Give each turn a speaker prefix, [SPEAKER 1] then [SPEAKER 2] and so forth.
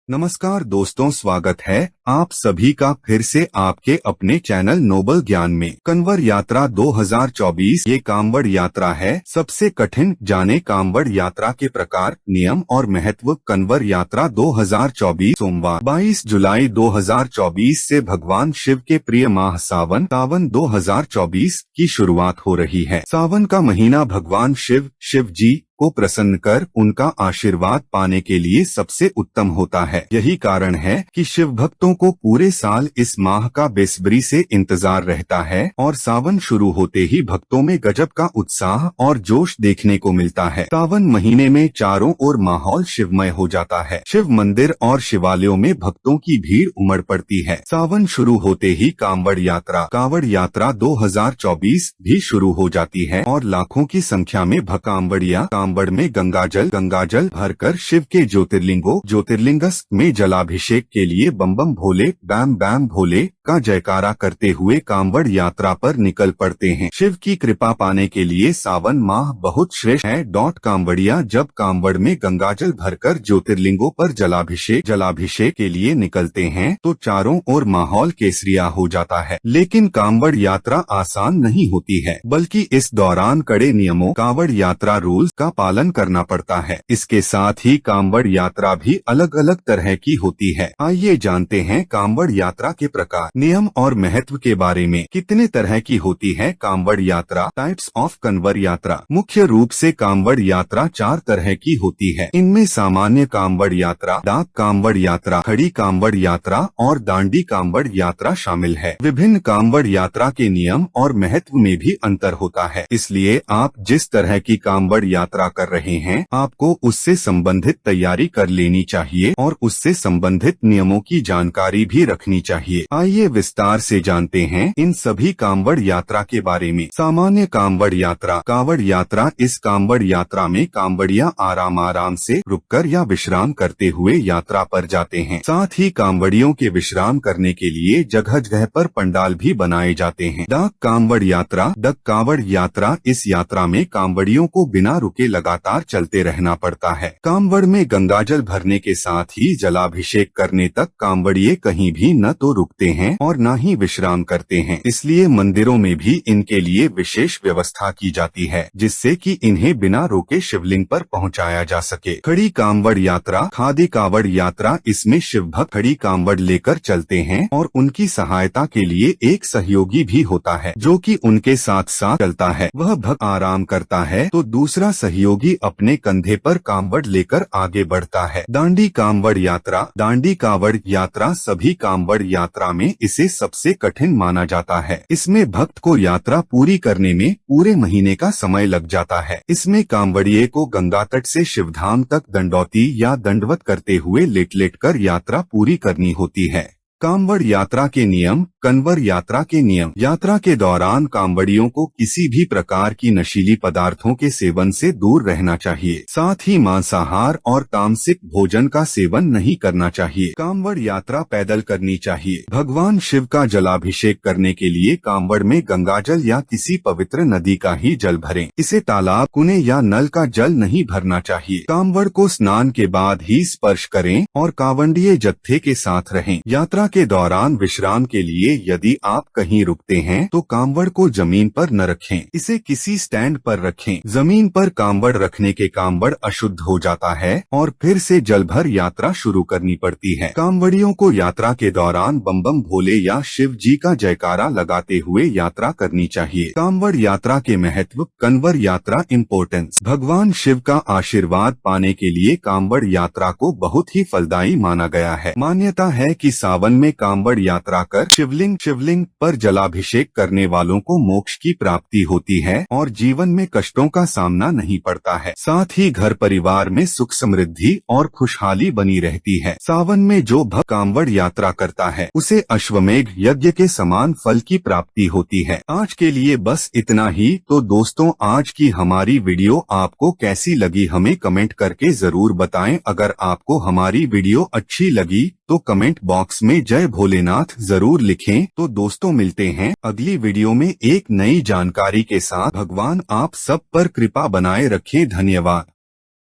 [SPEAKER 1] नमस्कार दोस्तों, स्वागत है आप सभी का फिर से आपके अपने चैनल नोबल ज्ञान में। कंवर यात्रा 2024 ये कांवड़ यात्रा है। सबसे कठिन जाने कांवड़ यात्रा के प्रकार, नियम और महत्व। कंवर यात्रा 2024 सोमवार 22 जुलाई 2024 से भगवान शिव के प्रिय माह सावन 2024 की शुरुआत हो रही है। सावन का महीना भगवान शिव जी को प्रसन्न कर उनका आशीर्वाद पाने के लिए सबसे उत्तम होता है। यही कारण है कि शिव भक्तों को पूरे साल इस माह का बेसब्री से इंतजार रहता है और सावन शुरू होते ही भक्तों में गजब का उत्साह और जोश देखने को मिलता है। सावन महीने में चारों ओर माहौल शिवमय हो जाता है। शिव मंदिर और शिवालयों में भक्तों की भीड़ उमड़ पड़ती है। सावन शुरू होते ही कांवड़ यात्रा 2024 भी शुरू हो जाती है और लाखों की संख्या में कांवड़िया कांवड़ में गंगाजल भरकर शिव के ज्योतिर्लिंगस में जलाभिषेक के लिए बम बम भोले बैम बैम भोले का जयकारा करते हुए कांवड़ यात्रा पर निकल पड़ते हैं। शिव की कृपा पाने के लिए सावन माह बहुत श्रेष्ठ है। कांवड़िया जब कांवड़ में गंगाजल भरकर ज्योतिर्लिंगों पर जलाभिषेक के लिए निकलते हैं तो चारों ओर माहौल केसरिया हो जाता है। लेकिन कांवड़ यात्रा आसान नहीं होती है, बल्कि इस दौरान कड़े नियमों कांवड़ यात्रा रूल्स का पालन करना पड़ता है। इसके साथ ही कांवड़ यात्रा भी अलग अलग तरह की होती है। आइए जानते हैं कांवड़ यात्रा के प्रकार, नियम और महत्व के बारे में। कितने तरह की होती है कांवड़ यात्रा? टाइप्स ऑफ कंवर यात्रा। मुख्य रूप से कांवड़ यात्रा 4 तरह की होती है। इनमें सामान्य कांवड़ यात्रा, डाक कांवड़ यात्रा, खड़ी कांवड़ यात्रा और दांडी कांवड़ यात्रा शामिल है। विभिन्न कांवड़ यात्रा के नियम और महत्व में भी अंतर होता है, इसलिए आप जिस तरह की कांवड़ यात्रा कर रहे हैं आपको उससे संबंधित तैयारी कर लेनी चाहिए और उससे संबंधित नियमों की जानकारी भी रखनी चाहिए। आइए विस्तार से जानते हैं इन सभी कांवड़ यात्रा के बारे में। सामान्य कांवड़ यात्रा। इस कांवड़ यात्रा में कांवड़िया आराम से रुककर या विश्राम करते हुए यात्रा पर जाते हैं। साथ ही कांवड़ियों के विश्राम करने के लिए जगह जगह पर पंडाल भी बनाए जाते हैं। डाक कांवड़ यात्रा। इस यात्रा में कांवड़ियों को बिना रुके लगातार चलते रहना पड़ता है। कांवड़ में गंगाजल भरने के साथ ही जलाभिषेक करने तक कांवड़िये कहीं भी न तो रुकते हैं और न ही विश्राम करते हैं। इसलिए मंदिरों में भी इनके लिए विशेष व्यवस्था की जाती है, जिससे कि इन्हें बिना रोके शिवलिंग पर पहुंचाया जा सके। खड़ी कांवड़ यात्रा, खादी कांवड़ यात्रा। इसमें शिव भक्त खड़ी कांवड़ लेकर चलते हैं और उनकी सहायता के लिए एक सहयोगी भी होता है जो कि उनके साथ साथ चलता है। वह भक्त आराम करता है तो दूसरा सहयोगी अपने कंधे पर कांवड़ लेकर आगे बढ़ता है। दांडी कांवड़ यात्रा सभी कांवड़ यात्रा में इसे सबसे कठिन माना जाता है। इसमें भक्त को यात्रा पूरी करने में पूरे महीने का समय लग जाता है। इसमें कांवड़िये को गंगा तट से शिवधाम तक दंडौती या दंडवत करते हुए लेट कर यात्रा पूरी करनी होती है। कांवड़ यात्रा के नियम। कंवर यात्रा के नियम। यात्रा के दौरान कांवड़ियों को किसी भी प्रकार की नशीली पदार्थों के सेवन से दूर रहना चाहिए। साथ ही मांसाहार और तामसिक भोजन का सेवन नहीं करना चाहिए। कांवड़ यात्रा पैदल करनी चाहिए। भगवान शिव का जलाभिषेक करने के लिए कांवड़ में गंगाजल या किसी पवित्र नदी का ही जल भरें। इसे तालाब, कुएं या नल का जल नहीं भरना चाहिए। कांवड़ को स्नान के बाद ही स्पर्श करें और कांवड़िये जत्थे के साथ रहें। यात्रा के दौरान विश्राम के लिए यदि आप कहीं रुकते हैं तो कांवड़ को जमीन पर न रखें, इसे किसी स्टैंड पर रखें। जमीन पर कांवड़ रखने के कांवड़ अशुद्ध हो जाता है और फिर से जल भर यात्रा शुरू करनी पड़ती है। कांवड़ियों को यात्रा के दौरान बम बम भोले या शिव जी का जयकारा लगाते हुए यात्रा करनी चाहिए। कांवड़ यात्रा के महत्व। कंवर यात्रा इम्पोर्टेंस। भगवान शिव का आशीर्वाद पाने के लिए कांवड़ यात्रा को बहुत ही फलदायी माना गया है। मान्यता है कि सावन में कांवड़ यात्रा कर शिवलिंग पर जलाभिषेक करने वालों को मोक्ष की प्राप्ति होती है और जीवन में कष्टों का सामना नहीं पड़ता है। साथ ही घर परिवार में सुख समृद्धि और खुशहाली बनी रहती है। सावन में जो भक्त कांवड़ यात्रा करता है उसे अश्वमेघ यज्ञ के समान फल की प्राप्ति होती है। आज के लिए बस इतना ही। तो दोस्तों, आज की हमारी वीडियो आपको कैसी लगी हमें कमेंट करके जरूर बताएं। अगर आपको हमारी वीडियो अच्छी लगी तो कमेंट बॉक्स में जय भोलेनाथ जरूर लिखें। तो दोस्तों, मिलते हैं अगली वीडियो में एक नई जानकारी के साथ। भगवान आप सब पर कृपा बनाए रखें। धन्यवाद।